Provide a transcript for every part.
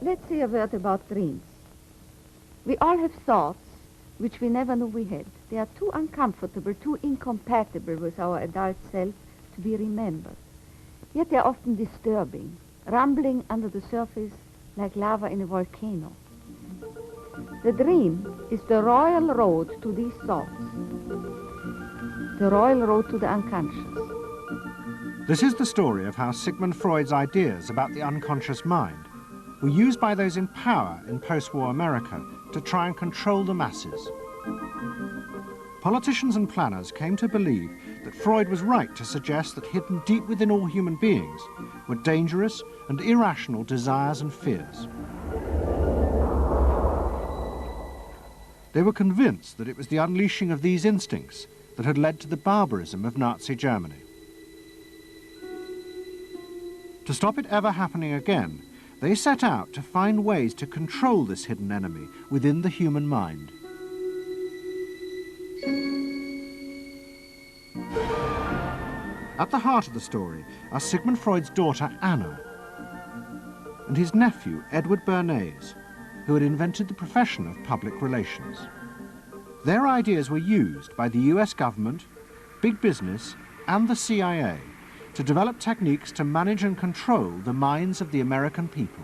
let's say a word about dreams. We all have thoughts which we never knew we had. They are too uncomfortable, too incompatible with our adult self to be remembered. Yet they are often disturbing, rumbling under the surface like lava in a volcano. The dream is the royal road to these thoughts, the royal road to the unconscious. This is the story of how Sigmund Freud's ideas about the unconscious mind were used by those in power in post-war America to try and control the masses. Politicians and planners came to believe that Freud was right to suggest that hidden deep within all human beings were dangerous and irrational desires and fears. They were convinced that it was the unleashing of these instincts that had led to the barbarism of Nazi Germany. To stop it ever happening again, they set out to find ways to control this hidden enemy within the human mind. At the heart of the story are Sigmund Freud's daughter Anna and his nephew Edward Bernays, who had invented the profession of public relations. Their ideas were used by the US government, big business and the CIA to develop techniques to manage and control the minds of the American people.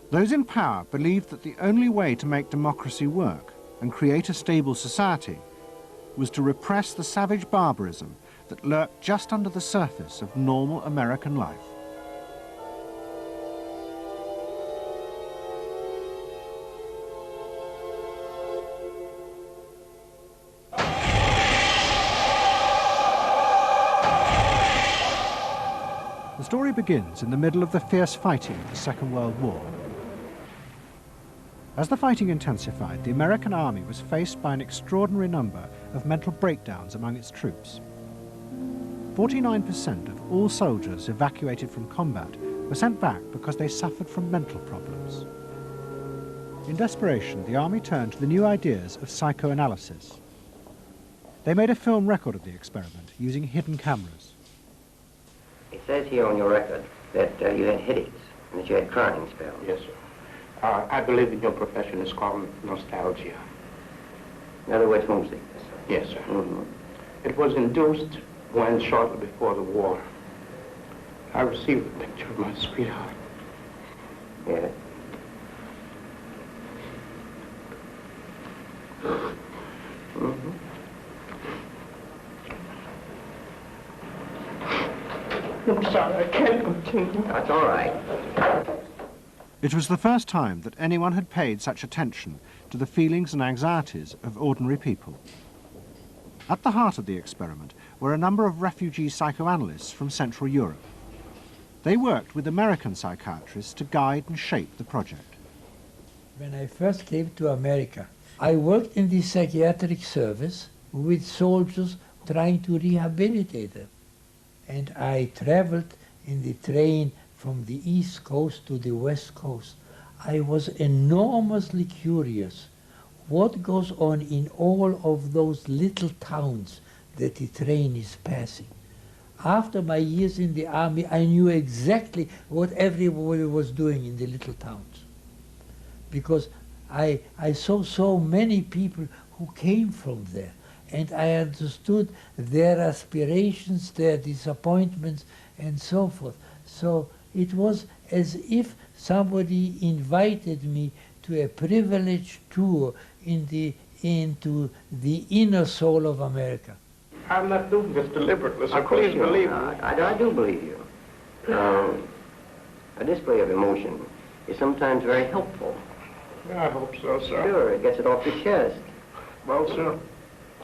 Those in power believed that the only way to make democracy work and create a stable society was to repress the savage barbarism that lurked just under the surface of normal American life. The story begins in the middle of the fierce fighting of the Second World War. As the fighting intensified, the American army was faced by an extraordinary number of mental breakdowns among its troops. 49% of all soldiers evacuated from combat were sent back because they suffered from mental problems. In desperation, the army turned to the new ideas of psychoanalysis. They made a film record of the experiment using hidden cameras. It says here on your record that you had headaches and that you had crying spells. Yes, sir. I believe in your profession is called nostalgia. In other words, homesickness. Yes, sir. Mm-hmm. It was induced when, shortly before the war, I received a picture of my sweetheart. Yeah. Mm-hmm. I'm sorry, I can't continue. That's all right. It was the first time that anyone had paid such attention to the feelings and anxieties of ordinary people. At the heart of the experiment were a number of refugee psychoanalysts from Central Europe. They worked with American psychiatrists to guide and shape the project. When I first came to America, I worked in the psychiatric service with soldiers trying to rehabilitate them. And I traveled in the train from the East Coast to the West Coast. I was enormously curious what goes on in all of those little towns that the train is passing. After my years in the army, I knew exactly what everybody was doing in the little towns. Because I saw so many people who came from there. And I understood their aspirations, their disappointments, and so forth. So it was as if somebody invited me to a privileged tour into the inner soul of America. I'm not doing this deliberately, so please believe me. I do believe you. A display of emotion is sometimes very helpful. I hope so, sir. Sure, it gets it off your chest. Well, sir,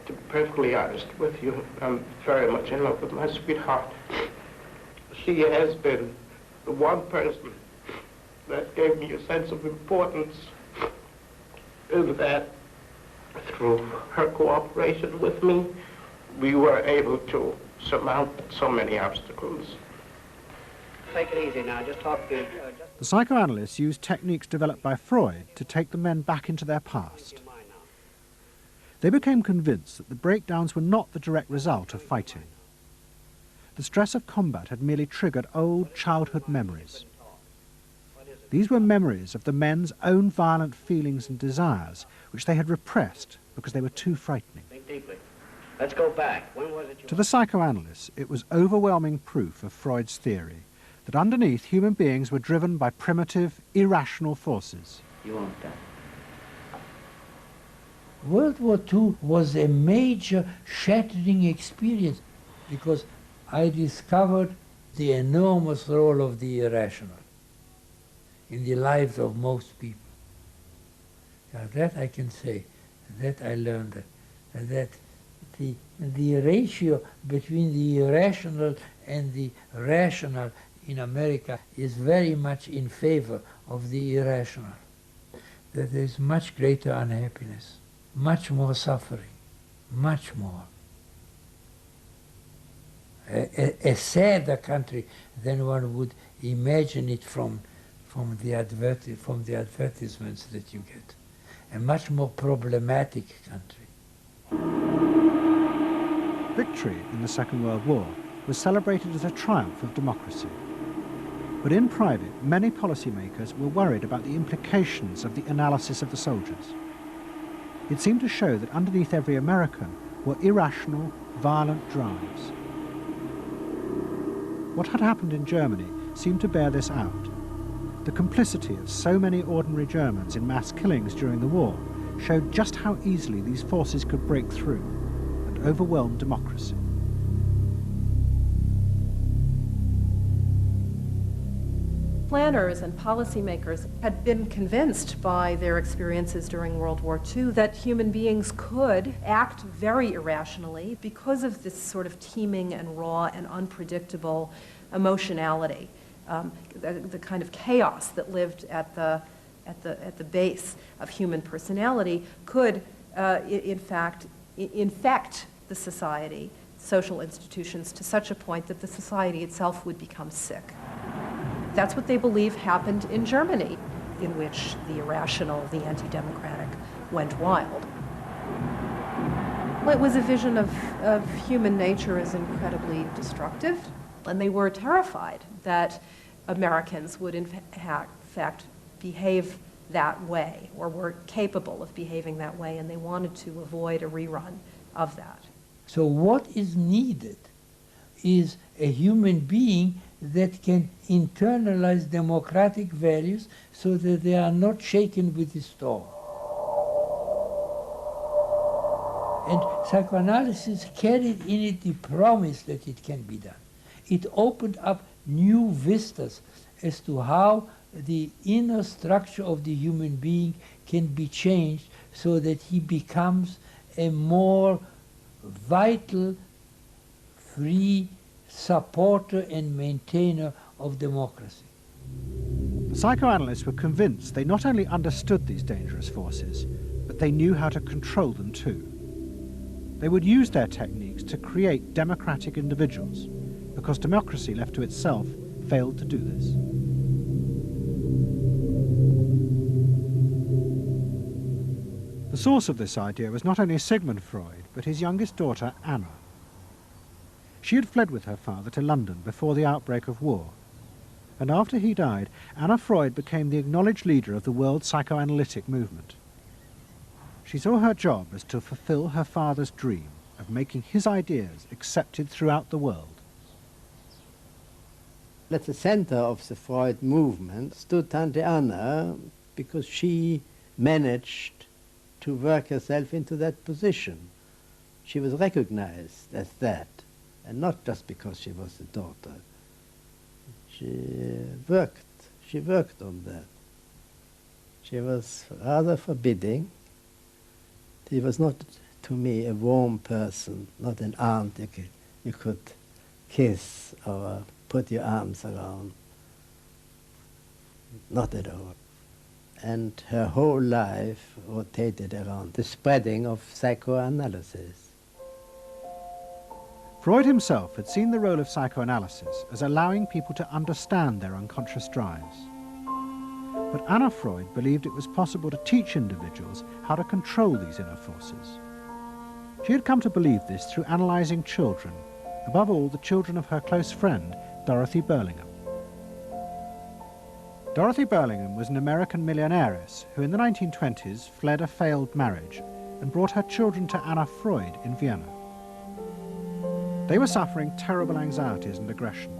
to be perfectly honest with you, I'm very much in love with my sweetheart. She has been the one person that gave me a sense of importance, and that through her cooperation with me, we were able to surmount so many obstacles. Take it easy now, just talk to... The psychoanalysts used techniques developed by Freud to take the men back into their past. They became convinced that the breakdowns were not the direct result of fighting. The stress of combat had merely triggered old childhood memories. These were memories of the men's own violent feelings and desires, which they had repressed because they were too frightening. Think deeply. Let's go back. When was it To the psychoanalysts, it was overwhelming proof of Freud's theory that underneath human beings were driven by primitive, irrational forces. You want that? World War II was a major shattering experience because I discovered the enormous role of the irrational in the lives of most people. Now that I can say, that I learned, that the ratio between the irrational and the rational in America is very much in favor of the irrational. That there is much greater unhappiness, much more suffering, much more. A sadder country than one would imagine it from the advertisements that you get. A much more problematic country. Victory in the Second World War was celebrated as a triumph of democracy. But in private, many policymakers were worried about the implications of the analysis of the soldiers. It seemed to show that underneath every American were irrational, violent drives. What had happened in Germany seemed to bear this out. The complicity of so many ordinary Germans in mass killings during the war showed just how easily these forces could break through and overwhelm democracy. Planners and policymakers had been convinced by their experiences during World War II that human beings could act very irrationally because of this sort of teeming and raw and unpredictable emotionality, the kind of chaos that lived at the base of human personality could, in fact, infect the society, social institutions, to such a point that the society itself would become sick. That's what they believe happened in Germany, in which the irrational, the anti-democratic, went wild. Well, it was a vision of human nature as incredibly destructive, and they were terrified that Americans would in fact behave that way, or were capable of behaving that way, and they wanted to avoid a rerun of that. So what is needed is a human being that can internalize democratic values so that they are not shaken with the storm. And psychoanalysis carried in it the promise that it can be done. It opened up new vistas as to how the inner structure of the human being can be changed so that he becomes a more vital, free supporter and maintainer of democracy. The psychoanalysts were convinced they not only understood these dangerous forces, but they knew how to control them too. They would use their techniques to create democratic individuals, because democracy left to itself failed to do this. The source of this idea was not only Sigmund Freud, but his youngest daughter, Anna. She had fled with her father to London before the outbreak of war, and after he died, Anna Freud became the acknowledged leader of the world psychoanalytic movement. She saw her job as to fulfill her father's dream of making his ideas accepted throughout the world. At the center of the Freud movement stood Tante Anna, because she managed to work herself into that position. She was recognized as that, and not just because she was the daughter. She worked on that. She was rather forbidding. She was not, to me, a warm person, not an aunt you could kiss or put your arms around. Not at all. And her whole life rotated around the spreading of psychoanalysis. Freud himself had seen the role of psychoanalysis as allowing people to understand their unconscious drives. But Anna Freud believed it was possible to teach individuals how to control these inner forces. She had come to believe this through analysing children, above all the children of her close friend, Dorothy Burlingham. Dorothy Burlingham was an American millionairess who in the 1920s fled a failed marriage and brought her children to Anna Freud in Vienna. They were suffering terrible anxieties and aggression,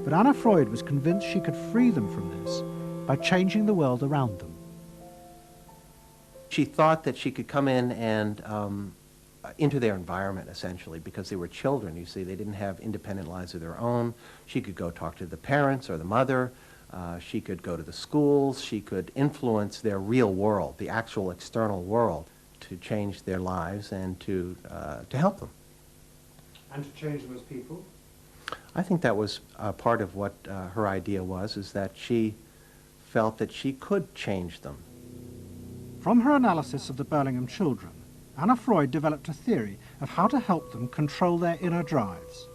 but Anna Freud was convinced she could free them from this by changing the world around them. She thought that she could come in and into their environment, essentially, because they were children, you see. They didn't have independent lives of their own. She could go talk to the parents or the mother. She could go to the schools. She could influence their real world, the actual external world, to change their lives and to help them. And to change them as people? I think that was part of what her idea was, is that she felt that she could change them. From her analysis of the Burlingham children, Anna Freud developed a theory of how to help them control their inner drives.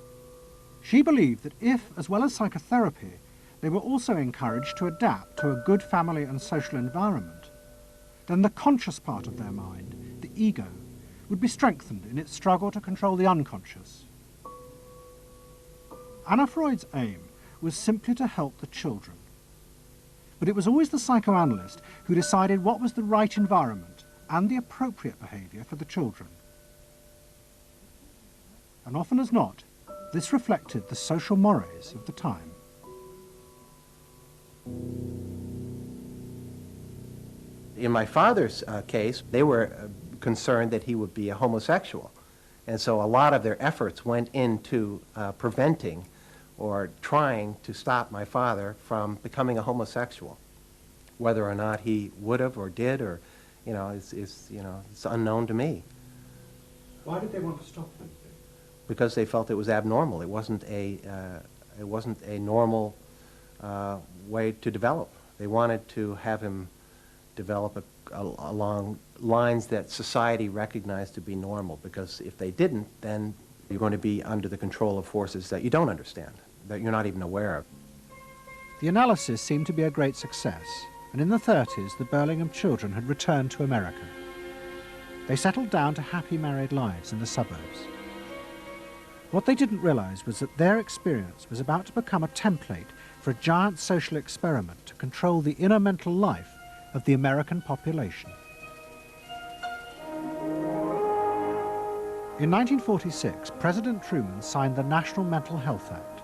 She believed that if, as well as psychotherapy, they were also encouraged to adapt to a good family and social environment, then the conscious part of their mind, the ego, would be strengthened in its struggle to control the unconscious. Anna Freud's aim was simply to help the children. But it was always the psychoanalyst who decided what was the right environment and the appropriate behaviour for the children. And often as not, this reflected the social mores of the time. In my father's case, they were concerned that he would be a homosexual. And so a lot of their efforts went into preventing or trying to stop my father from becoming a homosexual. Whether or not he would have or did, or, it's unknown to me. Why did they want to stop him? Because they felt it was abnormal. It wasn't a normal way to develop. They wanted to have him develop along lines that society recognized to be normal, because if they didn't, then you're going to be under the control of forces that you don't understand, that you're not even aware of. The analysis seemed to be a great success, and in the 30s the Burlingham children had returned to America. They settled down to happy married lives in the suburbs. What they didn't realize was that their experience was about to become a template for a giant social experiment to control the inner mental life of the American population. In 1946, President Truman signed the National Mental Health Act.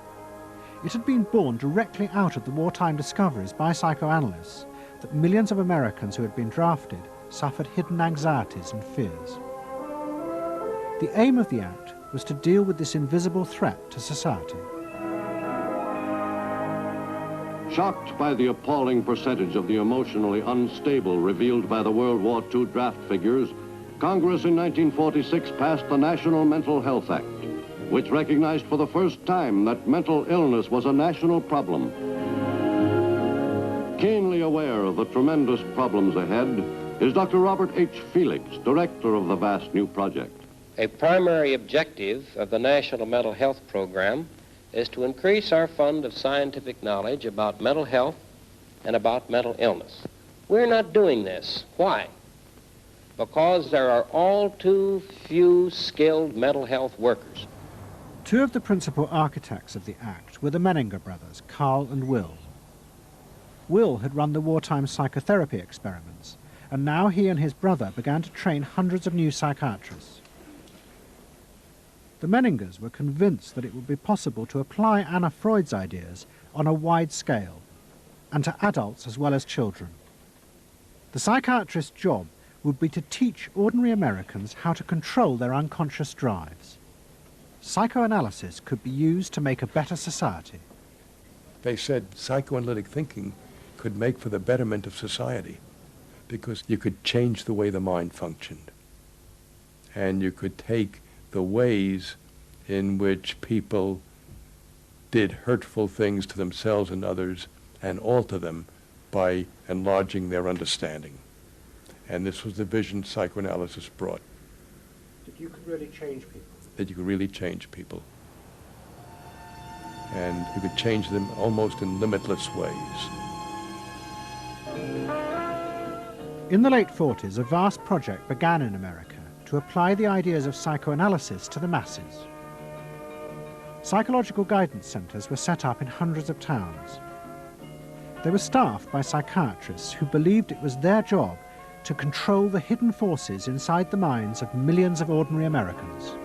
It had been born directly out of the wartime discoveries by psychoanalysts that millions of Americans who had been drafted suffered hidden anxieties and fears. The aim of the act was to deal with this invisible threat to society. Shocked by the appalling percentage of the emotionally unstable revealed by the World War II draft figures, Congress in 1946 passed the National Mental Health Act, which recognized for the first time that mental illness was a national problem. Keenly aware of the tremendous problems ahead is Dr. Robert H. Felix, director of the vast new project. A primary objective of the National Mental Health Program is to increase our fund of scientific knowledge about mental health and about mental illness. We're not doing this. Why? Because there are all too few skilled mental health workers. Two of the principal architects of the act were the Menninger brothers, Carl and Will. Will had run the wartime psychotherapy experiments, and now he and his brother began to train hundreds of new psychiatrists. The Menningers were convinced that it would be possible to apply Anna Freud's ideas on a wide scale, and to adults as well as children. The psychiatrist's job would be to teach ordinary Americans how to control their unconscious drives. Psychoanalysis could be used to make a better society. They said psychoanalytic thinking could make for the betterment of society, because you could change the way the mind functioned, and you could take the ways in which people did hurtful things to themselves and others and alter them by enlarging their understanding. And this was the vision psychoanalysis brought. That you could really change people. That you could really change people. And you could change them almost in limitless ways. In the late 40s, a vast project began in America to apply the ideas of psychoanalysis to the masses. Psychological guidance centres were set up in hundreds of towns. They were staffed by psychiatrists who believed it was their job to control the hidden forces inside the minds of millions of ordinary Americans.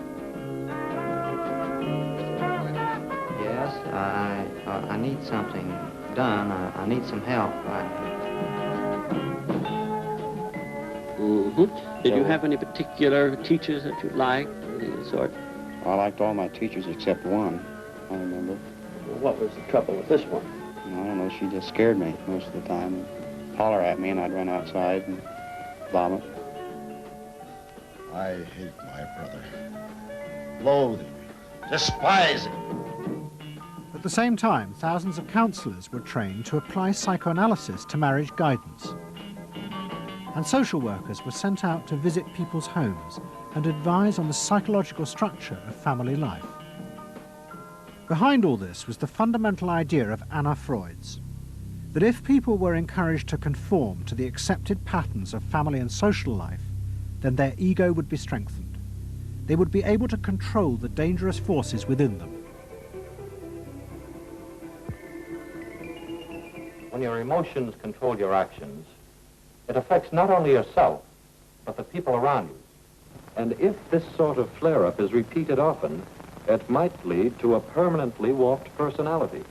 Yes, I need something done. I need some help. Did you have any particular teachers that you liked, or any of the sort? I liked all my teachers except one, I remember. Well, what was the trouble with this one? I don't know, she just scared me most of the time. Holler at me and I'd run outside and vomit. I hate my brother. Loathe him. Despise him. At the same time, thousands of counselors were trained to apply psychoanalysis to marriage guidance. And social workers were sent out to visit people's homes and advise on the psychological structure of family life. Behind all this was the fundamental idea of Anna Freud's, that if people were encouraged to conform to the accepted patterns of family and social life, then their ego would be strengthened. They would be able to control the dangerous forces within them. When your emotions control your actions, it affects not only yourself, but the people around you. And if this sort of flare-up is repeated often, it might lead to a permanently warped personality.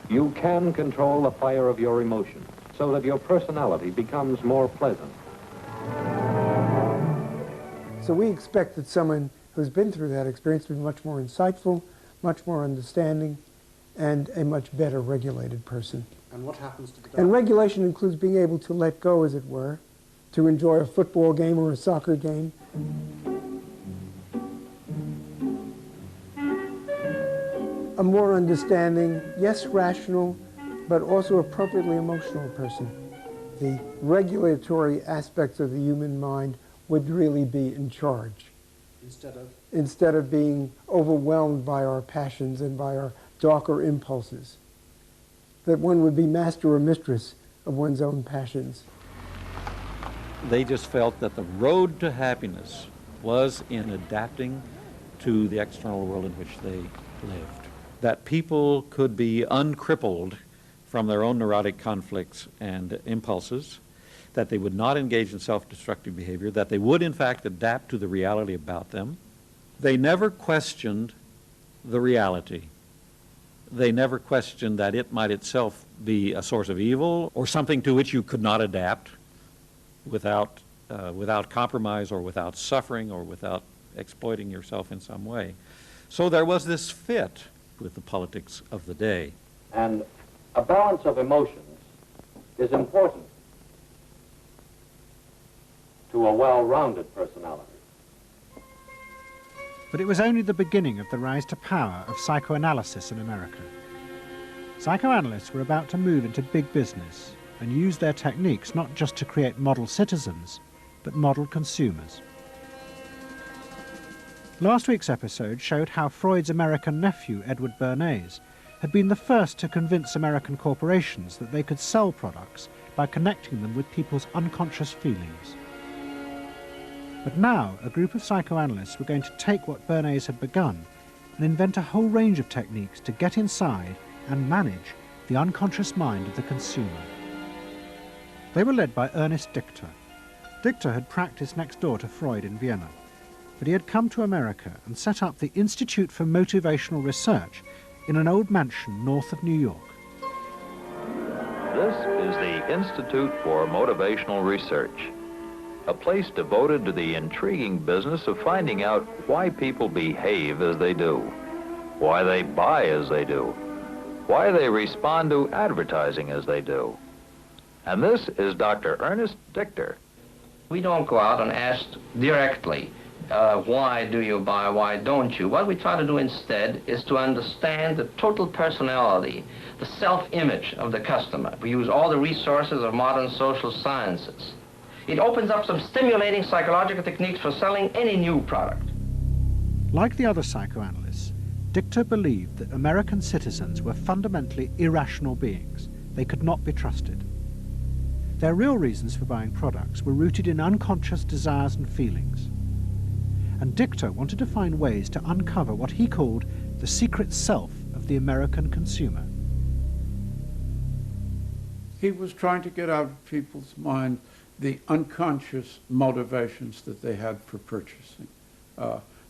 You can control the fire of your emotions so that your personality becomes more pleasant. So we expect that someone who's been through that experience to be much more insightful, much more understanding, and a much better regulated person. And what happens to the And regulation includes being able to let go, as it were, to enjoy a football game or a soccer game. A more understanding, yes, rational, but also appropriately emotional person. The regulatory aspects of the human mind would really be in charge. Instead of being overwhelmed by our passions and by our darker impulses. That one would be master or mistress of one's own passions. They just felt that the road to happiness was in adapting to the external world in which they lived. That people could be uncrippled from their own neurotic conflicts and impulses, that they would not engage in self-destructive behavior, that they would in fact adapt to the reality about them. They never questioned the reality. They never questioned that it might itself be a source of evil or something to which you could not adapt without compromise or without suffering or without exploiting yourself in some way. So there was this fit with the politics of the day. And a balance of emotions is important to a well-rounded personality. But it was only the beginning of the rise to power of psychoanalysis in America. Psychoanalysts were about to move into big business and use their techniques not just to create model citizens, but model consumers. Last week's episode showed how Freud's American nephew, Edward Bernays, had been the first to convince American corporations that they could sell products by connecting them with people's unconscious feelings. But now, a group of psychoanalysts were going to take what Bernays had begun and invent a whole range of techniques to get inside and manage the unconscious mind of the consumer. They were led by Ernest Dichter. Dichter had practiced next door to Freud in Vienna, but he had come to America and set up the Institute for Motivational Research in an old mansion north of New York. This is the Institute for Motivational Research, a place devoted to the intriguing business of finding out why people behave as they do, why they buy as they do, why they respond to advertising as they do. And this is Dr. Ernest Dichter. We don't go out and ask directly, why do you buy, why don't you? What we try to do instead is to understand the total personality, the self-image of the customer. We use all the resources of modern social sciences. It opens up some stimulating psychological techniques for selling any new product. Like the other psychoanalysts, Dichter believed that American citizens were fundamentally irrational beings. They could not be trusted. Their real reasons for buying products were rooted in unconscious desires and feelings. And Dichter wanted to find ways to uncover what he called the secret self of the American consumer. He was trying to get out of people's mind the unconscious motivations that they had for purchasing.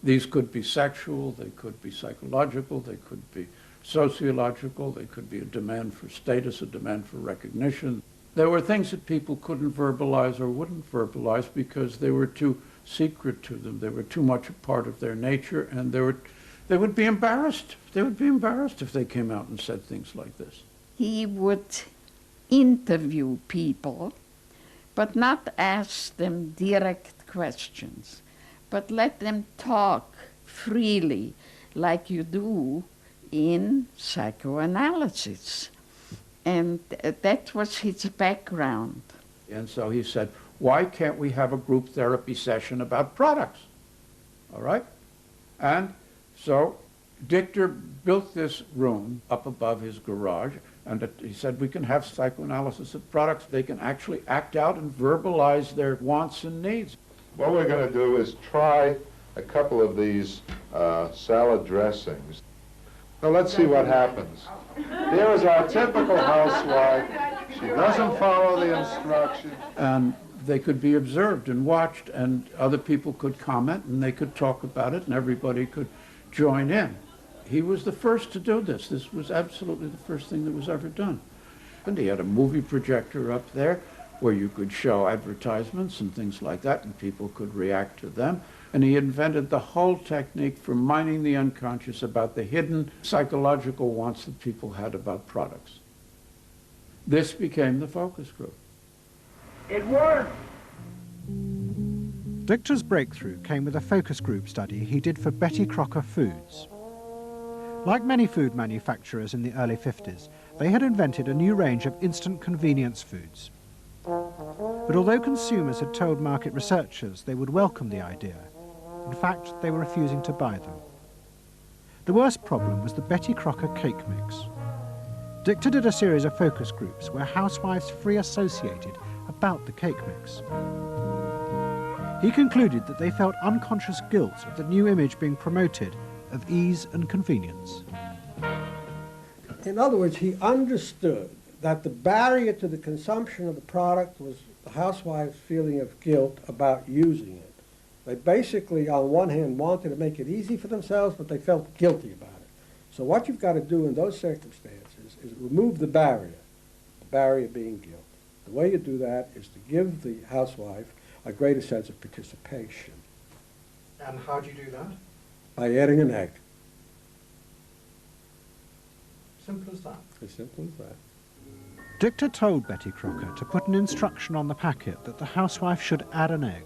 These could be sexual, they could be psychological, they could be sociological, they could be a demand for status, a demand for recognition. There were things that people couldn't verbalize or wouldn't verbalize because they were too secret to them. They were too much a part of their nature, and they would be embarrassed. They would be embarrassed if they came out and said things like this. He would interview people, but not ask them direct questions, but let them talk freely like you do in psychoanalysis. And that was his background. And so he said, why can't we have a group therapy session about products? All right? And so Dichter built this room up above his garage, and he said we can have psychoanalysis of products. They can actually act out and verbalize their wants and needs. What we're going to do is try a couple of these salad dressings. Now let's see what happens. Here is our typical housewife. She doesn't follow the instructions. And they could be observed and watched, and other people could comment, and they could talk about it, and everybody could join in. He was the first to do this. This was absolutely the first thing that was ever done. And he had a movie projector up there where you could show advertisements and things like that, and people could react to them. And he invented the whole technique for mining the unconscious about the hidden psychological wants that people had about products. This became the focus group. It worked! Dichter's breakthrough came with a focus group study he did for Betty Crocker Foods. Like many food manufacturers in the early 50s, they had invented a new range of instant convenience foods. But although consumers had told market researchers they would welcome the idea, in fact, they were refusing to buy them. The worst problem was the Betty Crocker cake mix. Dichter did a series of focus groups where housewives free associated about the cake mix. He concluded that they felt unconscious guilt at the new image being promoted of ease and convenience. In other words, he understood that the barrier to the consumption of the product was the housewife's feeling of guilt about using it. They basically, on one hand, wanted to make it easy for themselves, but they felt guilty about it. So what you've got to do in those circumstances is remove the barrier being guilt. The way you do that is to give the housewife a greater sense of participation. And how do you do that? By adding an egg. Simple as that. As simple as that. Dichter told Betty Crocker to put an instruction on the packet that the housewife should add an egg.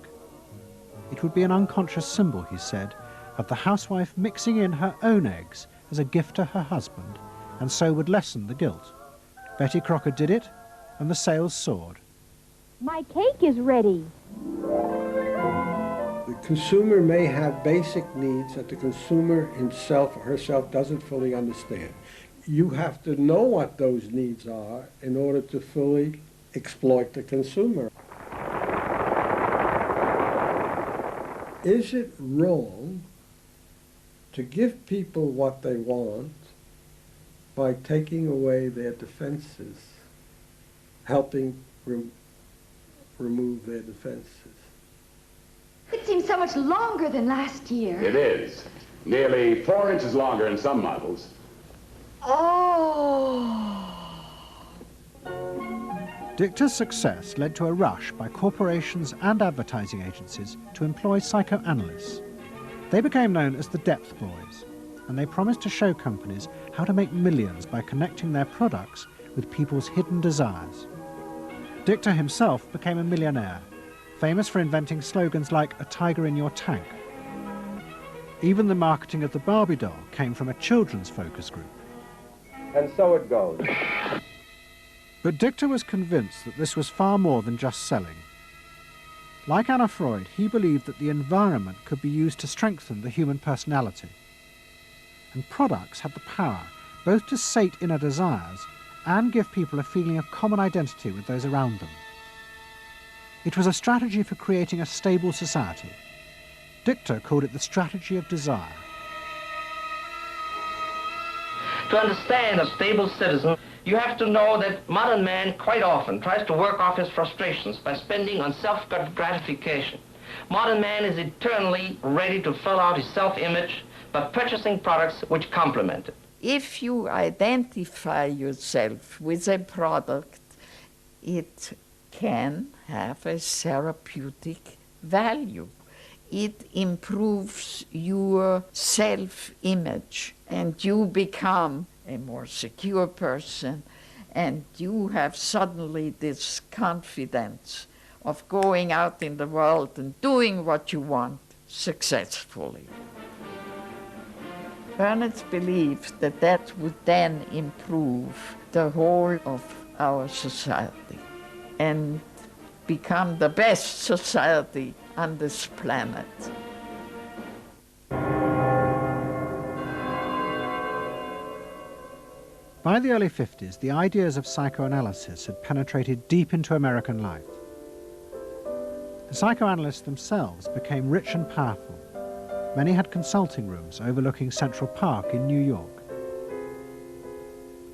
It would be an unconscious symbol, he said, of the housewife mixing in her own eggs as a gift to her husband, and so would lessen the guilt. Betty Crocker did it, and the sales soared. My cake is ready. The consumer may have basic needs that the consumer himself or herself doesn't fully understand. You have to know what those needs are in order to fully exploit the consumer. Is it wrong to give people what they want by taking away their defenses, helping remove their defenses? It seems so much longer than last year. It is. Nearly 4 inches longer in some models. Oh. Dichter's success led to a rush by corporations and advertising agencies to employ psychoanalysts. They became known as the Depth Boys, and they promised to show companies how to make millions by connecting their products with people's hidden desires. Dichter himself became a millionaire, famous for inventing slogans like "a tiger in your tank." Even the marketing of the Barbie doll came from a children's focus group. And so it goes. But Dichter was convinced that this was far more than just selling. Like Anna Freud, he believed that the environment could be used to strengthen the human personality. And products had the power both to sate inner desires and give people a feeling of common identity with those around them. It was a strategy for creating a stable society. Dichter called it the strategy of desire. To understand a stable citizen, you have to know that modern man quite often tries to work off his frustrations by spending on self-gratification. Modern man is eternally ready to fill out his self-image by purchasing products which complement it. If you identify yourself with a product, it can have a therapeutic value. It improves your self-image, and you become a more secure person, and you have suddenly this confidence of going out in the world and doing what you want successfully. Bernays believed that that would then improve the whole of our society and become the best society on this planet. By the early 50s, the ideas of psychoanalysis had penetrated deep into American life. The psychoanalysts themselves became rich and powerful. Many had consulting rooms overlooking Central Park in New York.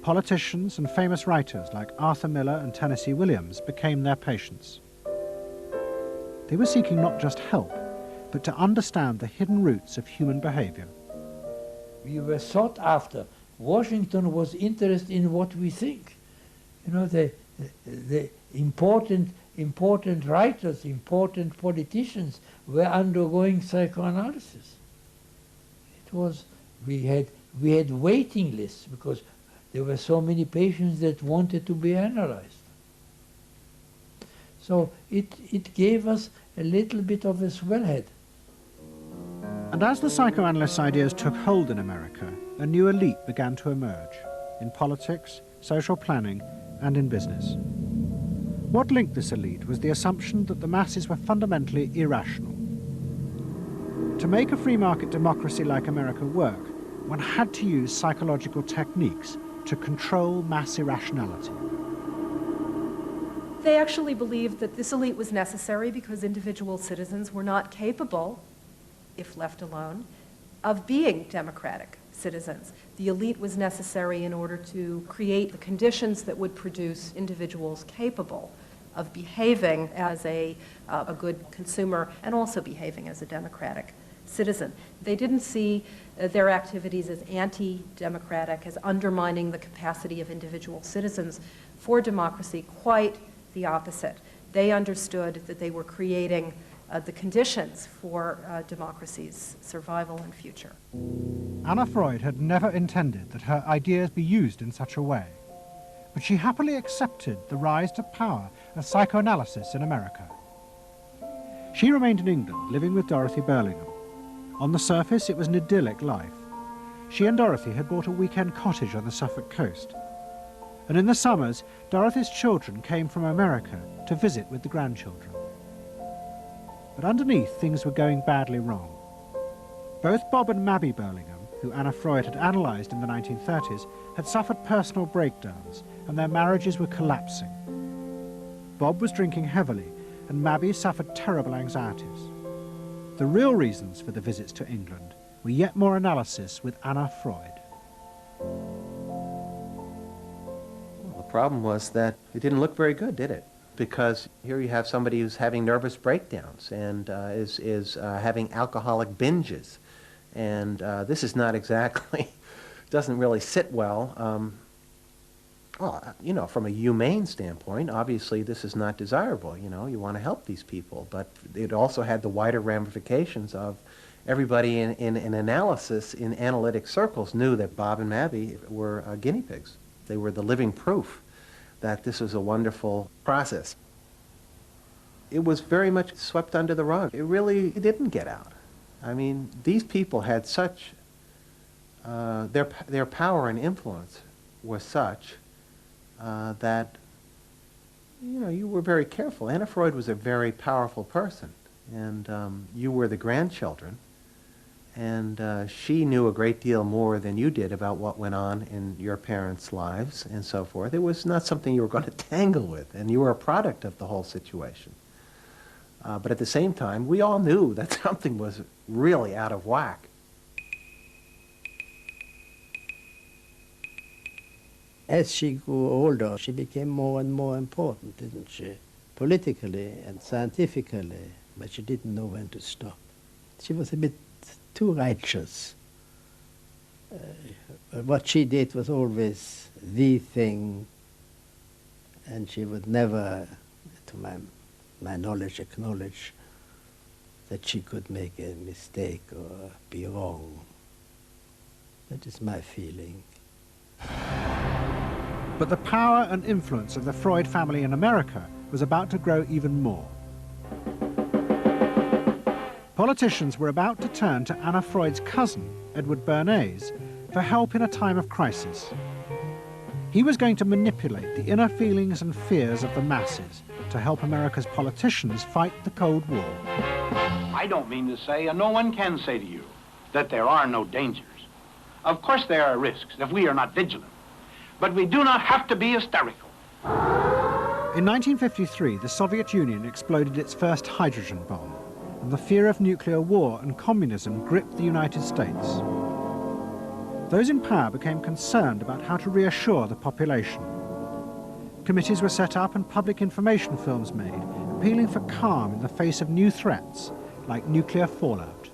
Politicians and famous writers like Arthur Miller and Tennessee Williams became their patients. They were seeking not just help, but to understand the hidden roots of human behavior. We were sought after. Washington was interested in what we think. You know, the important writers, important politicians were undergoing psychoanalysis. It was, we had waiting lists because there were so many patients that wanted to be analyzed. So it gave us a little bit of a swellhead. And as the psychoanalysts' ideas took hold in America, a new elite began to emerge in politics, social planning, and in business. What linked this elite was the assumption that the masses were fundamentally irrational. To make a free market democracy like America work, one had to use psychological techniques to control mass irrationality. They actually believed that this elite was necessary because individual citizens were not capable, if left alone, of being democratic citizens. The elite was necessary in order to create the conditions that would produce individuals capable of behaving as a good consumer and also behaving as a democratic citizen. They didn't see their activities as anti-democratic, as undermining the capacity of individual citizens for democracy. Quite the opposite. They understood that they were creating the conditions for democracy's survival and future. Anna Freud had never intended that her ideas be used in such a way, but she happily accepted the rise to power of psychoanalysis in America. She remained in England, living with Dorothy Burlingham. On the surface, it was an idyllic life. She and Dorothy had bought a weekend cottage on the Suffolk coast. And in the summers, Dorothy's children came from America to visit with the grandchildren. But underneath, things were going badly wrong. Both Bob and Mabby Burlingham, who Anna Freud had analysed in the 1930s, had suffered personal breakdowns, and their marriages were collapsing. Bob was drinking heavily, and Mabby suffered terrible anxieties. The real reasons for the visits to England were yet more analysis with Anna Freud. Well, the problem was that it didn't look very good, did it? Because here you have somebody who's having nervous breakdowns and is having alcoholic binges. And this is not exactly, doesn't really sit well. Well, you know, from a humane standpoint, obviously this is not desirable. You know, you want to help these people. But it also had the wider ramifications of everybody in analysis, in analytic circles, knew that Bob and Mabby were guinea pigs. They were the living proof that this was a wonderful process. It was very much swept under the rug. It really didn't get out. I mean, these people had such, their power and influence was such that, you know, you were very careful. Anna Freud was a very powerful person, and you were the grandchildren, and she knew a great deal more than you did about what went on in your parents' lives and so forth. It was not something you were going to tangle with, and you were a product of the whole situation. But at the same time, we all knew that something was really out of whack. As she grew older, she became more and more important, didn't she? Politically and scientifically, but she didn't know when to stop. She was a bit too righteous. What she did was always the thing, and she would never, to my knowledge, acknowledge that she could make a mistake or be wrong. That is my feeling. But the power and influence of the Freud family in America was about to grow even more. Politicians were about to turn to Anna Freud's cousin, Edward Bernays, for help in a time of crisis. He was going to manipulate the inner feelings and fears of the masses to help America's politicians fight the Cold War. I don't mean to say, and no one can say to you, that there are no dangers. Of course there are risks if we are not vigilant, but we do not have to be hysterical. In 1953, the Soviet Union exploded its first hydrogen bomb, and the fear of nuclear war and communism gripped the United States. Those in power became concerned about how to reassure the population. Committees were set up and public information films made, appealing for calm in the face of new threats, like nuclear fallout.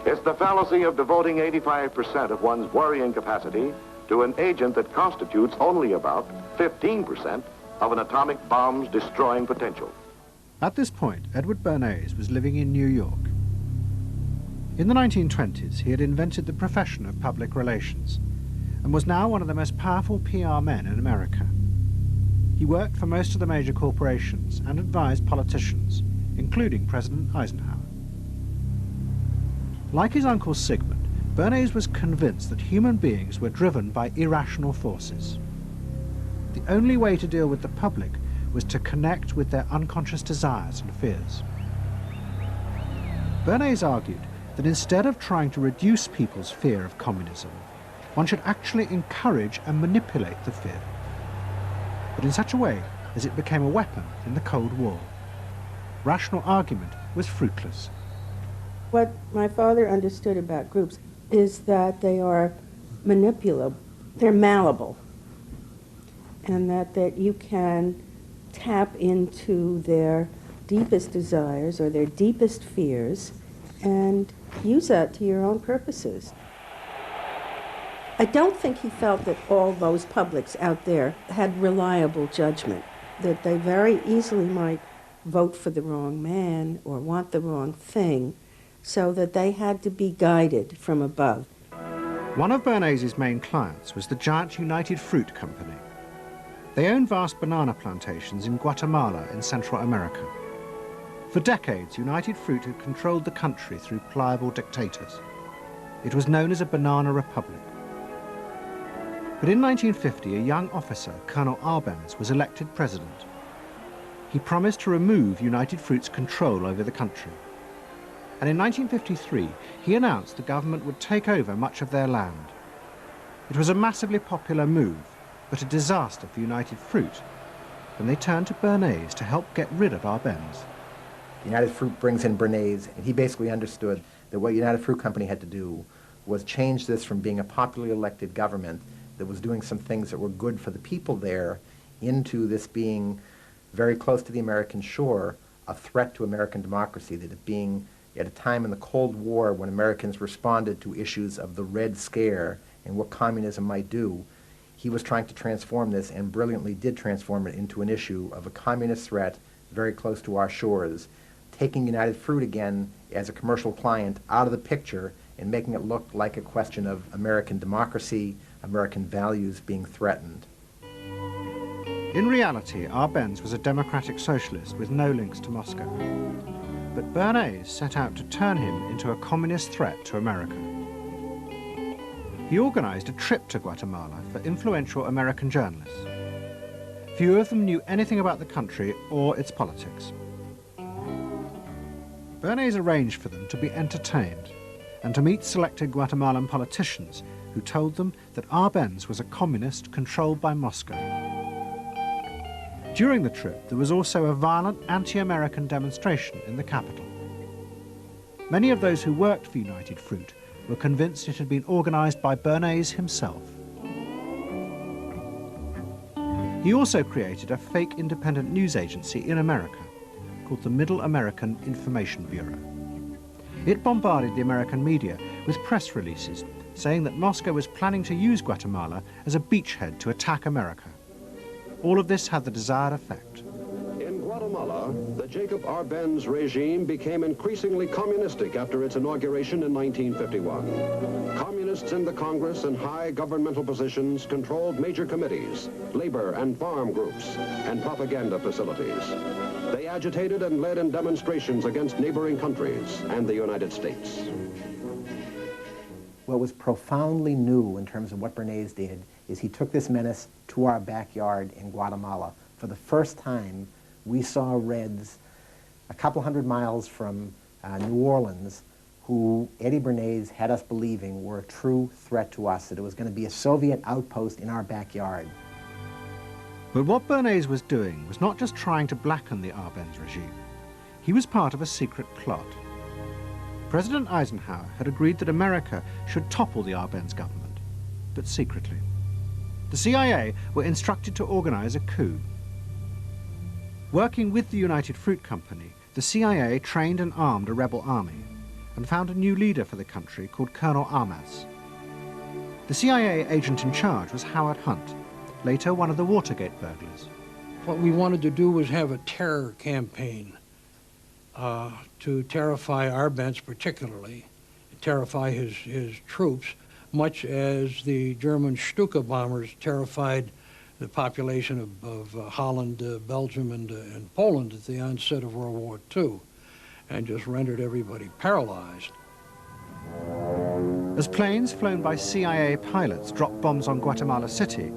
It's the fallacy of devoting 85% of one's worrying capacity to an agent that constitutes only about 15% of an atomic bomb's destroying potential. At this point, Edward Bernays was living in New York. In the 1920s, he had invented the profession of public relations and was now one of the most powerful PR men in America. He worked for most of the major corporations and advised politicians, including President Eisenhower. Like his uncle Sigmund, Bernays was convinced that human beings were driven by irrational forces. The only way to deal with the public was to connect with their unconscious desires and fears. Bernays argued that instead of trying to reduce people's fear of communism, one should actually encourage and manipulate the fear, but in such a way as it became a weapon in the Cold War. Rational argument was fruitless. What my father understood about groups is that they are manipulable, they're malleable, and that you can tap into their deepest desires or their deepest fears and use that to your own purposes. I don't think he felt that all those publics out there had reliable judgment, that they very easily might vote for the wrong man or want the wrong thing, so that they had to be guided from above. One of Bernays' main clients was the giant United Fruit Company. They owned vast banana plantations in Guatemala in Central America. For decades, United Fruit had controlled the country through pliable dictators. It was known as a banana republic. But in 1950, a young officer, Colonel Arbenz, was elected president. He promised to remove United Fruit's control over the country. And in 1953, he announced the government would take over much of their land. It was a massively popular move, but a disaster for United Fruit, and they turned to Bernays to help get rid of Arbenz. United Fruit brings in Bernays, and he basically understood that what United Fruit Company had to do was change this from being a popularly elected government that was doing some things that were good for the people there into this being very close to the American shore, a threat to American democracy, that it being at a time in the Cold War when Americans responded to issues of the Red Scare and what communism might do, he was trying to transform this, and brilliantly did transform it into an issue of a communist threat very close to our shores, taking United Fruit again as a commercial client out of the picture and making it look like a question of American democracy, American values being threatened. In reality, Arbenz was a democratic socialist with no links to Moscow. But Bernays set out to turn him into a communist threat to America. He organized a trip to Guatemala for influential American journalists. Few of them knew anything about the country or its politics. Bernays arranged for them to be entertained and to meet selected Guatemalan politicians who told them that Arbenz was a communist controlled by Moscow. During the trip, there was also a violent anti-American demonstration in the capital. Many of those who worked for United Fruit were convinced it had been organized by Bernays himself. He also created a fake independent news agency in America called the Middle American Information Bureau. It bombarded the American media with press releases saying that Moscow was planning to use Guatemala as a beachhead to attack America. All of this had the desired effect. In Guatemala, the Jacob Arbenz regime became increasingly communistic after its inauguration in 1951. Communists in the Congress and high governmental positions controlled major committees, labor and farm groups, and propaganda facilities. They agitated and led in demonstrations against neighboring countries and the United States. What was profoundly new in terms of what Bernays did is he took this menace to our backyard in Guatemala. For the first time, we saw Reds a couple hundred miles from New Orleans who Eddie Bernays had us believing were a true threat to us, that it was going to be a Soviet outpost in our backyard. But what Bernays was doing was not just trying to blacken the Arbenz regime. He was part of a secret plot. President Eisenhower had agreed that America should topple the Arbenz government, but secretly. The CIA were instructed to organize a coup. Working with the United Fruit Company, the CIA trained and armed a rebel army and found a new leader for the country called Colonel Armas. The CIA agent in charge was Howard Hunt, later one of the Watergate burglars. What we wanted to do was have a terror campaign to terrify Arbenz particularly, terrify his troops, much as the German Stuka bombers terrified the population of Holland, Belgium, and Poland at the onset of World War II, and just rendered everybody paralyzed. As planes flown by CIA pilots dropped bombs on Guatemala City,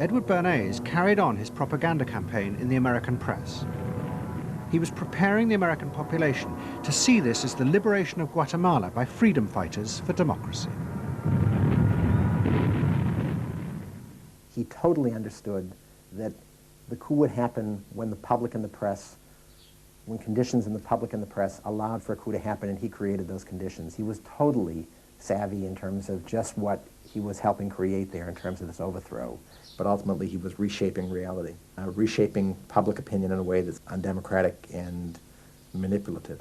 Edward Bernays carried on his propaganda campaign in the American press. He was preparing the American population to see this as the liberation of Guatemala by freedom fighters for democracy. He totally understood that the coup would happen when the public and the press, when conditions in the public and the press allowed for a coup to happen, and he created those conditions. He was totally savvy in terms of just what he was helping create there in terms of this overthrow. But ultimately he was reshaping reality, reshaping public opinion in a way that's undemocratic and manipulative.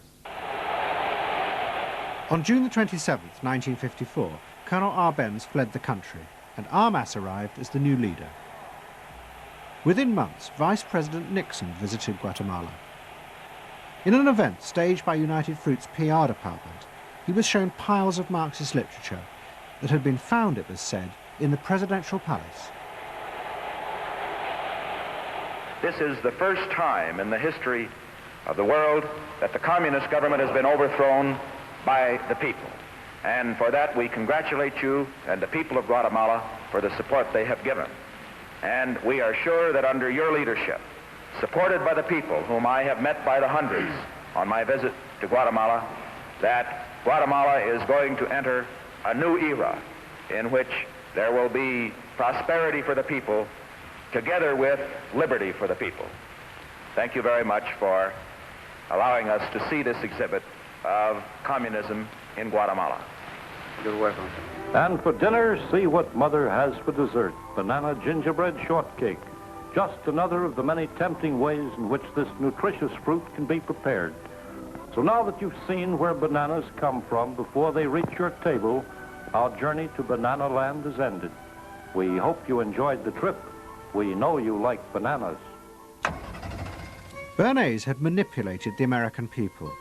On June the 27th, 1954, Colonel Arbenz fled the country, and Armas arrived as the new leader. Within months, Vice President Nixon visited Guatemala. In an event staged by United Fruit's PR department, he was shown piles of Marxist literature that had been found, it was said, in the presidential palace. This is the first time in the history of the world that the communist government has been overthrown by the people. And for that we congratulate you and the people of Guatemala for the support they have given. And we are sure that under your leadership, supported by the people whom I have met by the hundreds on my visit to Guatemala, that Guatemala is going to enter a new era in which there will be prosperity for the people together with liberty for the people. Thank you very much for allowing us to see this exhibit of communism in Guatemala. You're welcome. And for dinner, see what Mother has for dessert. Banana gingerbread shortcake. Just another of the many tempting ways in which this nutritious fruit can be prepared. So now that you've seen where bananas come from before they reach your table, our journey to Banana Land is ended. We hope you enjoyed the trip. We know you like bananas. Bernays had manipulated the American people,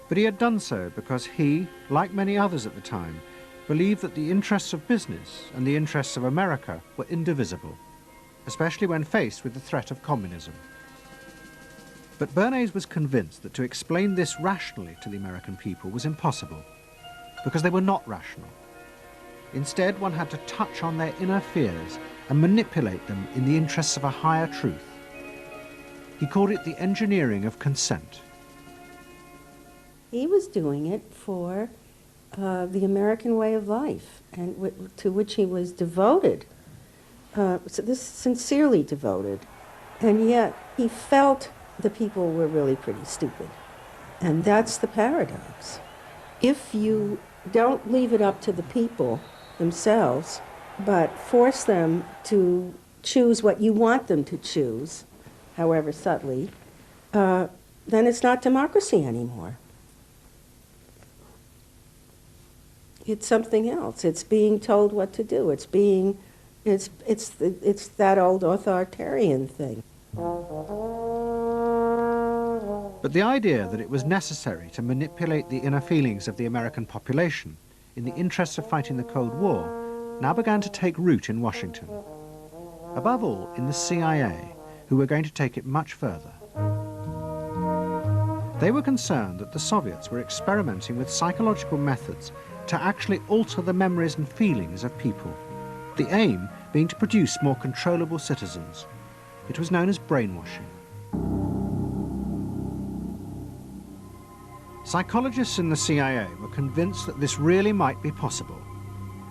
but he had done so because he, like many others at the time, believed that the interests of business and the interests of America were indivisible, especially when faced with the threat of communism. But Bernays was convinced that to explain this rationally to the American people was impossible, because they were not rational. Instead, one had to touch on their inner fears and manipulate them in the interests of a higher truth. He called it the engineering of consent. He was doing it for the American way of life, and to which he was devoted, sincerely devoted. And yet he felt the people were really pretty stupid. And that's the paradox. If you don't leave it up to the people themselves, but force them to choose what you want them to choose, however subtly, then it's not democracy anymore. It's something else. It's being told what to do. It's that old authoritarian thing. But the idea that it was necessary to manipulate the inner feelings of the American population in the interests of fighting the Cold War now began to take root in Washington. Above all, in the CIA, who were going to take it much further. They were concerned that the Soviets were experimenting with psychological methods to actually alter the memories and feelings of people, the aim being to produce more controllable citizens. It was known as brainwashing. Psychologists in the CIA were convinced that this really might be possible,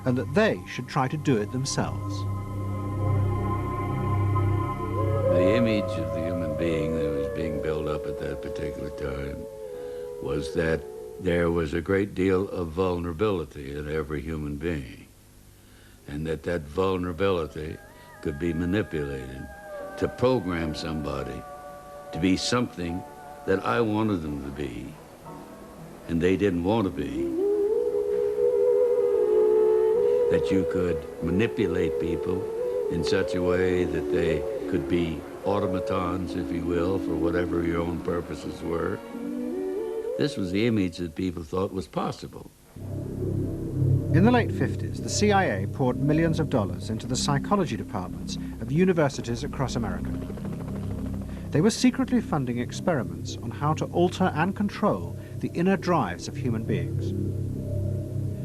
and that they should try to do it themselves. The image of the human being that was being built up at that particular time was that there was a great deal of vulnerability in every human being, and that vulnerability could be manipulated to program somebody to be something that I wanted them to be, and they didn't want to be. That you could manipulate people in such a way that they could be automatons, if you will, for whatever your own purposes were. This was the image that people thought was possible. In the late 50s, the CIA poured millions of dollars into the psychology departments of universities across America. They were secretly funding experiments on how to alter and control the inner drives of human beings.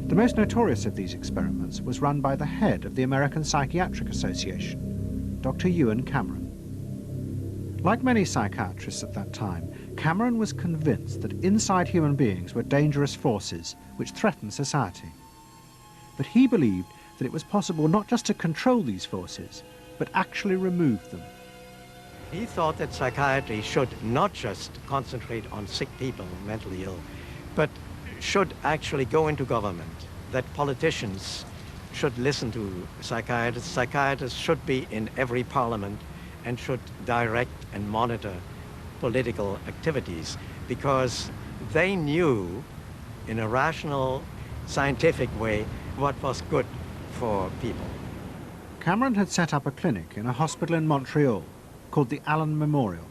The most notorious of these experiments was run by the head of the American Psychiatric Association, Dr. Ewan Cameron. Like many psychiatrists at that time, Cameron was convinced that inside human beings were dangerous forces which threatened society. But he believed that it was possible not just to control these forces, but actually remove them. He thought that psychiatry should not just concentrate on sick people, mentally ill, but should actually go into government, that politicians should listen to psychiatrists. Psychiatrists should be in every parliament and should direct and monitor political activities, because they knew in a rational, scientific way what was good for people. Cameron had set up a clinic in a hospital in Montreal called the Allen Memorial.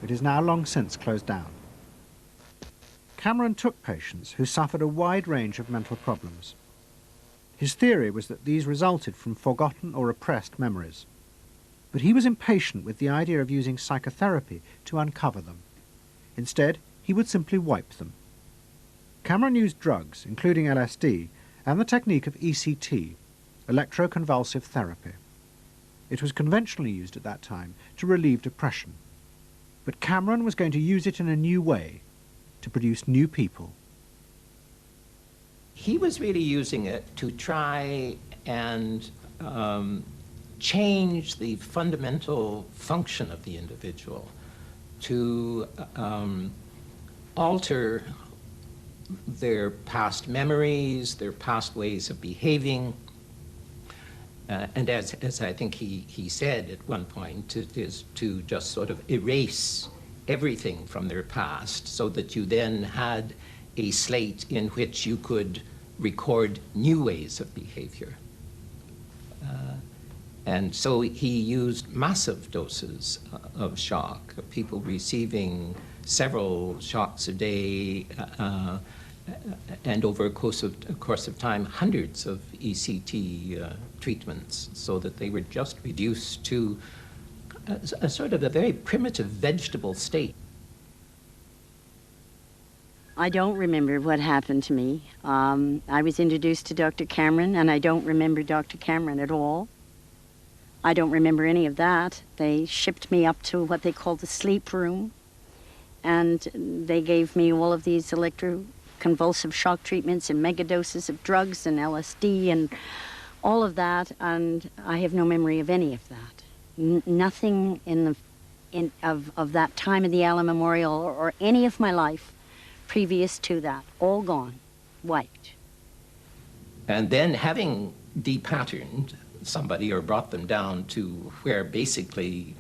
It is now long since closed down. Cameron took patients who suffered a wide range of mental problems. His theory was that these resulted from forgotten or repressed memories. But he was impatient with the idea of using psychotherapy to uncover them. Instead, he would simply wipe them. Cameron used drugs, including LSD, and the technique of ECT, electroconvulsive therapy. It was conventionally used at that time to relieve depression. But Cameron was going to use it in a new way, to produce new people. He was really using it to try and change the fundamental function of the individual, to alter their past memories, their past ways of behaving. And as I think he said at one point, it is to just sort of erase everything from their past so that you then had a slate in which you could record new ways of behavior. And so he used massive doses of shock, people receiving several shocks a day, and over a course of time, hundreds of ECT treatments, so that they were just reduced to a sort of a very primitive vegetable state. I don't remember what happened to me. I was introduced to Dr. Cameron, and I don't remember Dr. Cameron at all. I don't remember any of that. They shipped me up to what they called the sleep room, and they gave me all of these electroconvulsive shock treatments and megadoses of drugs and LSD and all of that, and I have no memory of any of that. Nothing of that time of the Allen Memorial or any of my life previous to that, all gone, wiped. And then, having depatterned somebody or brought them down to where basically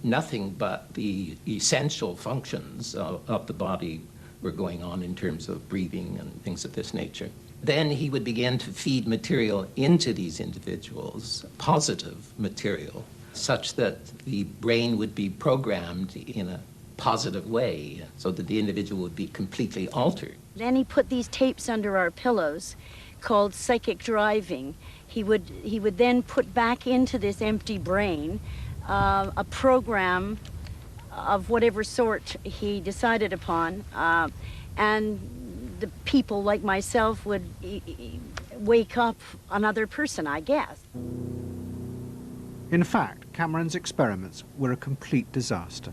nothing but the essential functions of the body were going on in terms of breathing and things of this nature. Then he would begin to feed material into these individuals, positive material, such that the brain would be programmed in a positive way, so that the individual would be completely altered. Then he put these tapes under our pillows called psychic driving. He would then put back into this empty brain a program of whatever sort he decided upon, and the people like myself would wake up another person, I guess. In fact, Cameron's experiments were a complete disaster.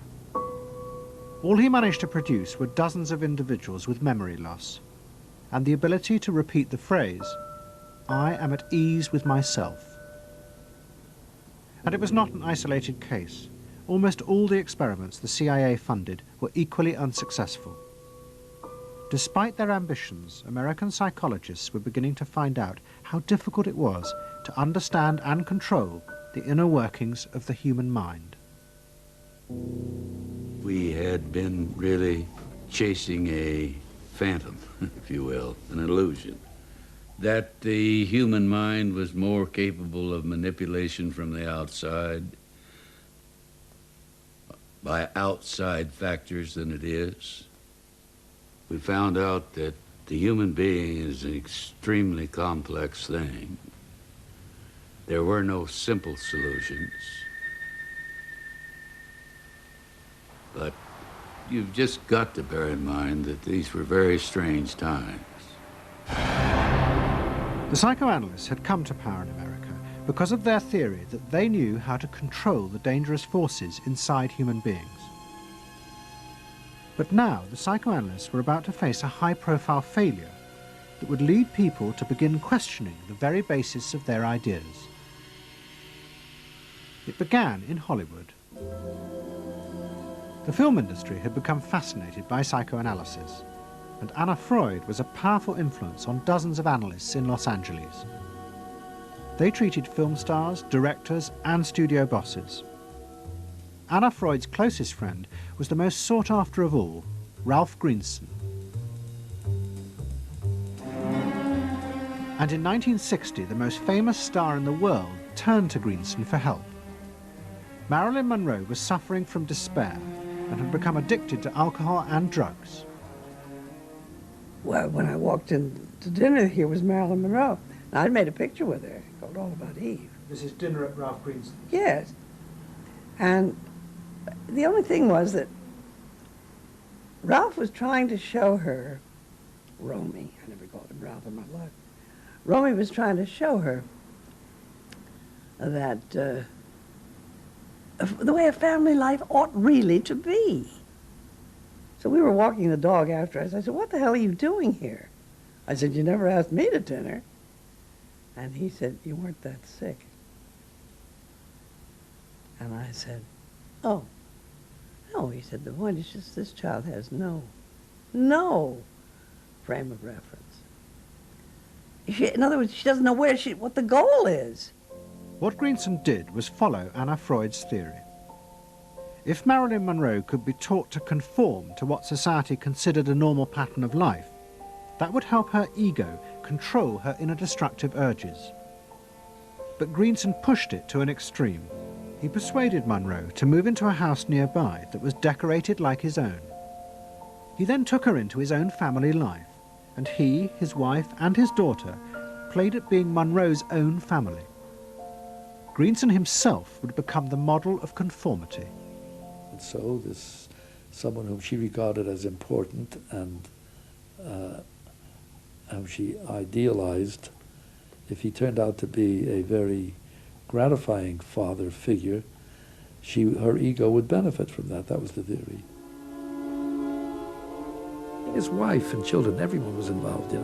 All he managed to produce were dozens of individuals with memory loss and the ability to repeat the phrase, "I am at ease with myself." And it was not an isolated case. Almost all the experiments the CIA funded were equally unsuccessful. Despite their ambitions, American psychologists were beginning to find out how difficult it was to understand and control the inner workings of the human mind. We had been really chasing a phantom, if you will, an illusion, that the human mind was more capable of manipulation from the outside by outside factors than it is. We found out that the human being is an extremely complex thing. There were no simple solutions. But you've just got to bear in mind that these were very strange times. The psychoanalysts had come to power in America because of their theory that they knew how to control the dangerous forces inside human beings. But now the psychoanalysts were about to face a high-profile failure that would lead people to begin questioning the very basis of their ideas. It began in Hollywood. The film industry had become fascinated by psychoanalysis, and Anna Freud was a powerful influence on dozens of analysts in Los Angeles. They treated film stars, directors, and studio bosses. Anna Freud's closest friend was the most sought after of all, Ralph Greenson. And in 1960, the most famous star in the world turned to Greenson for help. Marilyn Monroe was suffering from despair and had become addicted to alcohol and drugs. Well, when I walked in to dinner, here was Marilyn Monroe. And I'd made a picture with her called All About Eve. This is dinner at Ralph Greenson's? Yes. And the only thing was that Ralph was trying to show her, Romy, I never called him Ralph in my life, Romy was trying to show her that the way a family life ought really to be. So we were walking the dog after us. I said, "What the hell are you doing here?" I said, "You never asked me to dinner." And he said, "You weren't that sick." And I said, "Oh, no." He said, "The point is just this child has no frame of reference. In other words, she doesn't know what the goal is." What Greenson did was follow Anna Freud's theory. If Marilyn Monroe could be taught to conform to what society considered a normal pattern of life, that would help her ego control her inner destructive urges. But Greenson pushed it to an extreme. He persuaded Monroe to move into a house nearby that was decorated like his own. He then took her into his own family life, and he, his wife, and his daughter played at being Monroe's own family. Greenson himself would become the model of conformity. And so this someone whom she regarded as important and whom she idealized, if he turned out to be a very gratifying father figure, her ego would benefit from that. That was the theory. His wife and children, everyone was involved, yeah.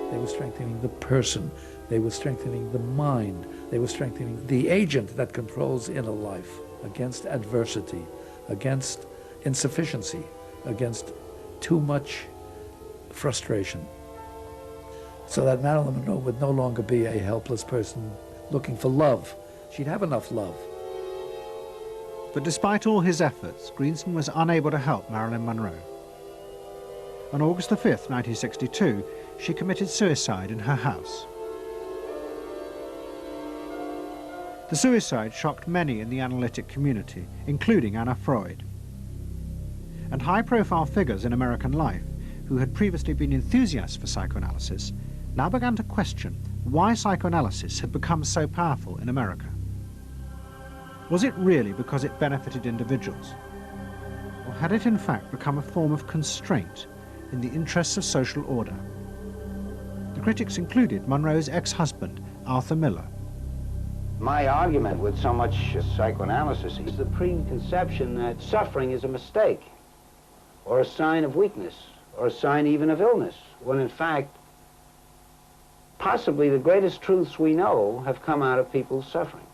They were strengthening the person. They were strengthening the mind. They were strengthening the agent that controls inner life against adversity, against insufficiency, against too much frustration. So that Marilyn Monroe would no longer be a helpless person looking for love. She'd have enough love. But despite all his efforts, Greenson was unable to help Marilyn Monroe. On August the 5th, 1962, she committed suicide in her house. The suicide shocked many in the analytic community, including Anna Freud. And high-profile figures in American life, who had previously been enthusiasts for psychoanalysis, now began to question why psychoanalysis had become so powerful in America. Was it really because it benefited individuals? Or had it in fact become a form of constraint in the interests of social order? The critics included Monroe's ex-husband, Arthur Miller. My argument with so much psychoanalysis is the preconception that suffering is a mistake, or a sign of weakness, or a sign even of illness, when in fact, possibly the greatest truths we know have come out of people's suffering.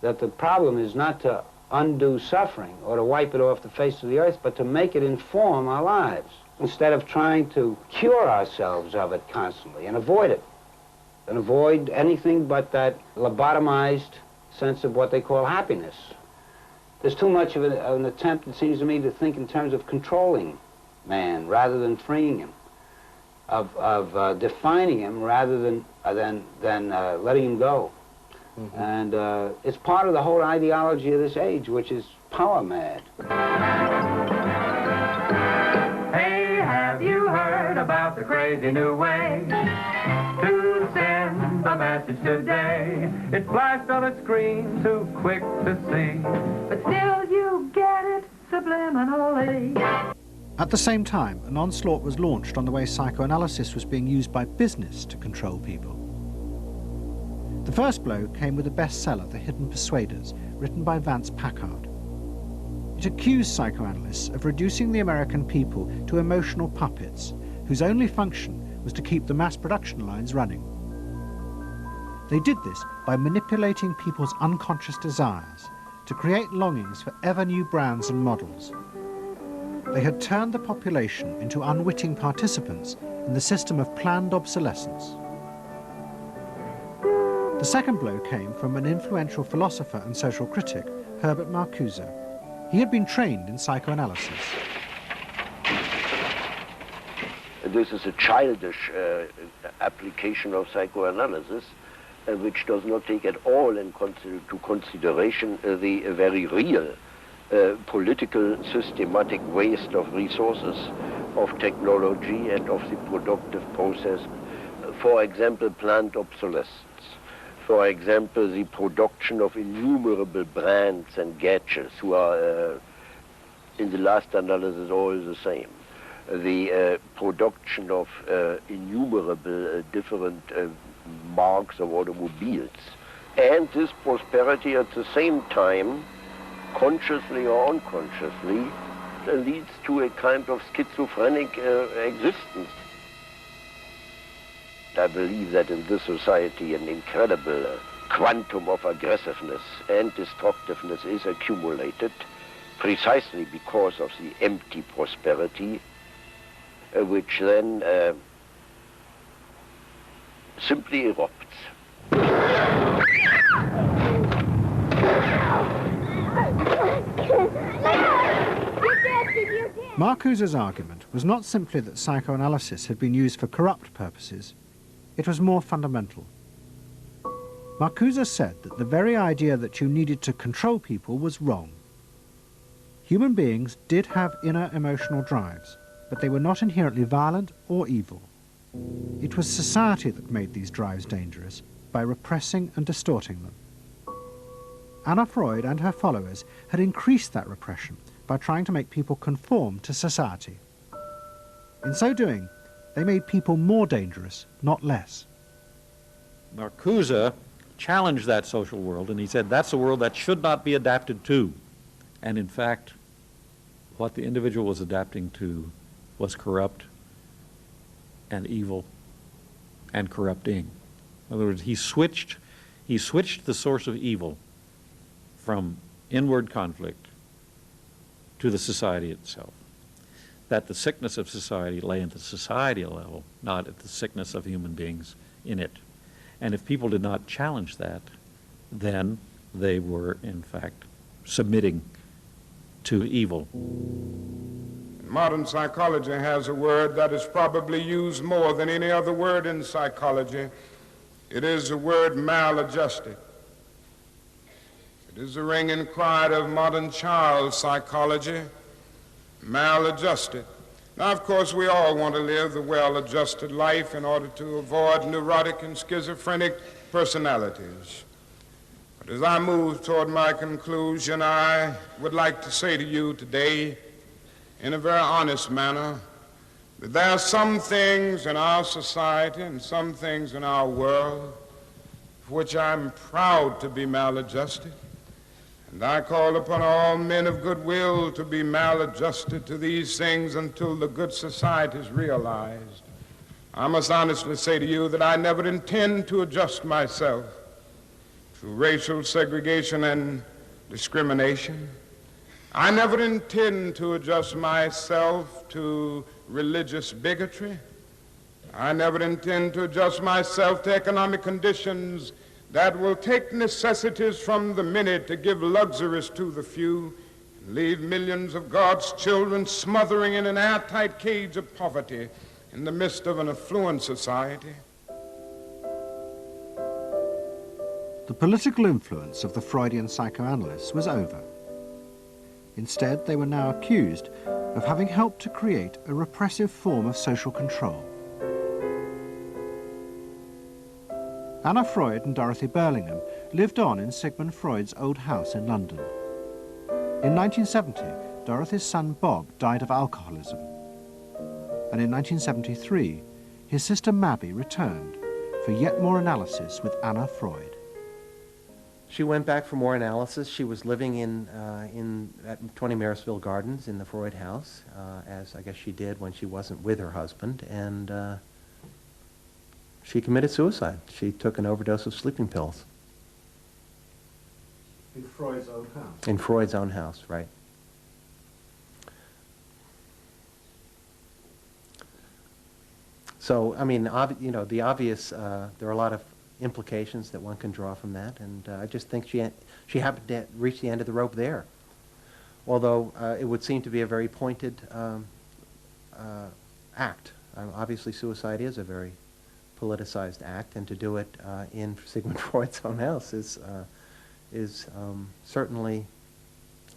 That the problem is not to undo suffering or to wipe it off the face of the earth, but to make it inform our lives, instead of trying to cure ourselves of it constantly and avoid it, and avoid anything but that lobotomized sense of what they call happiness. There's too much of an attempt, it seems to me, to think in terms of controlling man rather than freeing him, of defining him rather than letting him go. Mm-hmm. And it's part of the whole ideology of this age, which is power mad. Hey, have you heard about the crazy new way to send a message today? It's flashed on a screen, too quick to see, but still you get it subliminally. At the same time, an onslaught was launched on the way psychoanalysis was being used by business to control people. The first blow came with the bestseller, The Hidden Persuaders, written by Vance Packard. It accused psychoanalysts of reducing the American people to emotional puppets, whose only function was to keep the mass production lines running. They did this by manipulating people's unconscious desires to create longings for ever new brands and models. They had turned the population into unwitting participants in the system of planned obsolescence. The second blow came from an influential philosopher and social critic, Herbert Marcuse. He had been trained in psychoanalysis. This is a childish application of psychoanalysis, which does not take at all into consideration the very real political systematic waste of resources, of technology, and of the productive process. For example, planned obsolescence. For example, the production of innumerable brands and gadgets who are, in the last analysis, all the same. The production of innumerable different marks of automobiles. And this prosperity at the same time, consciously or unconsciously, leads to a kind of schizophrenic existence. I believe that in this society an incredible quantum of aggressiveness and destructiveness is accumulated precisely because of the empty prosperity, which then simply erupts. Marcuse's argument was not simply that psychoanalysis had been used for corrupt purposes. It was more fundamental. Marcuse said that the very idea that you needed to control people was wrong. Human beings did have inner emotional drives, but they were not inherently violent or evil. It was society that made these drives dangerous by repressing and distorting them. Anna Freud and her followers had increased that repression by trying to make people conform to society. In so doing, they made people more dangerous, not less. Marcuse challenged that social world, and he said that's a world that should not be adapted to. And in fact, what the individual was adapting to was corrupt and evil and corrupting. In other words, he switched the source of evil from inward conflict to the society itself. That the sickness of society lay at the societal level, not at the sickness of human beings in it. And if people did not challenge that, then they were, in fact, submitting to evil. Modern psychology has a word that is probably used more than any other word in psychology. It is the word maladjusted. It is the ringing cry of modern child psychology, maladjusted. Now, of course, we all want to live the well-adjusted life in order to avoid neurotic and schizophrenic personalities. But as I move toward my conclusion, I would like to say to you today, in a very honest manner, that there are some things in our society and some things in our world for which I'm proud to be maladjusted. And I call upon all men of goodwill to be maladjusted to these things until the good society is realized. I must honestly say to you that I never intend to adjust myself to racial segregation and discrimination. I never intend to adjust myself to religious bigotry. I never intend to adjust myself to economic conditions that will take necessities from the many to give luxuries to the few and leave millions of God's children smothering in an airtight cage of poverty in the midst of an affluent society. The political influence of the Freudian psychoanalysts was over. Instead, they were now accused of having helped to create a repressive form of social control. Anna Freud and Dorothy Burlingham lived on in Sigmund Freud's old house in London. In 1970, Dorothy's son Bob died of alcoholism. And in 1973, his sister Mabby returned for yet more analysis with Anna Freud. She went back for more analysis. She was living at 20 Marisville Gardens in the Freud house, as I guess she did when she wasn't with her husband, and she committed suicide. She took an overdose of sleeping pills. In Freud's own house? In Freud's own house, right. So, I mean, the obvious, there are a lot of implications that one can draw from that, and I just think she happened to reach the end of the rope there. Although it would seem to be a very pointed act. Obviously, suicide is a very politicized act, and to do it in Sigmund Freud's own house is certainly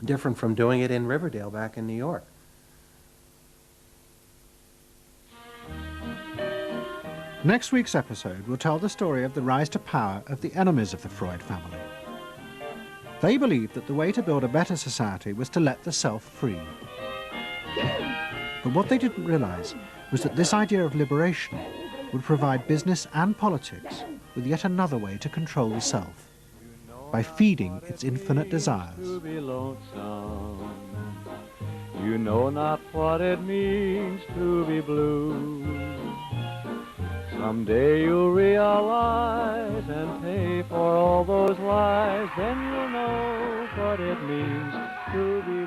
different from doing it in Riverdale back in New York. Next week's episode will tell the story of the rise to power of the enemies of the Freud family. They believed that the way to build a better society was to let the self free. But what they didn't realize was that this idea of liberation would provide business and politics with yet another way to control the self, by feeding its infinite desires. You know not what it means to be blue. Someday you'll realize and pay for all those lies, then you'll know what it means to be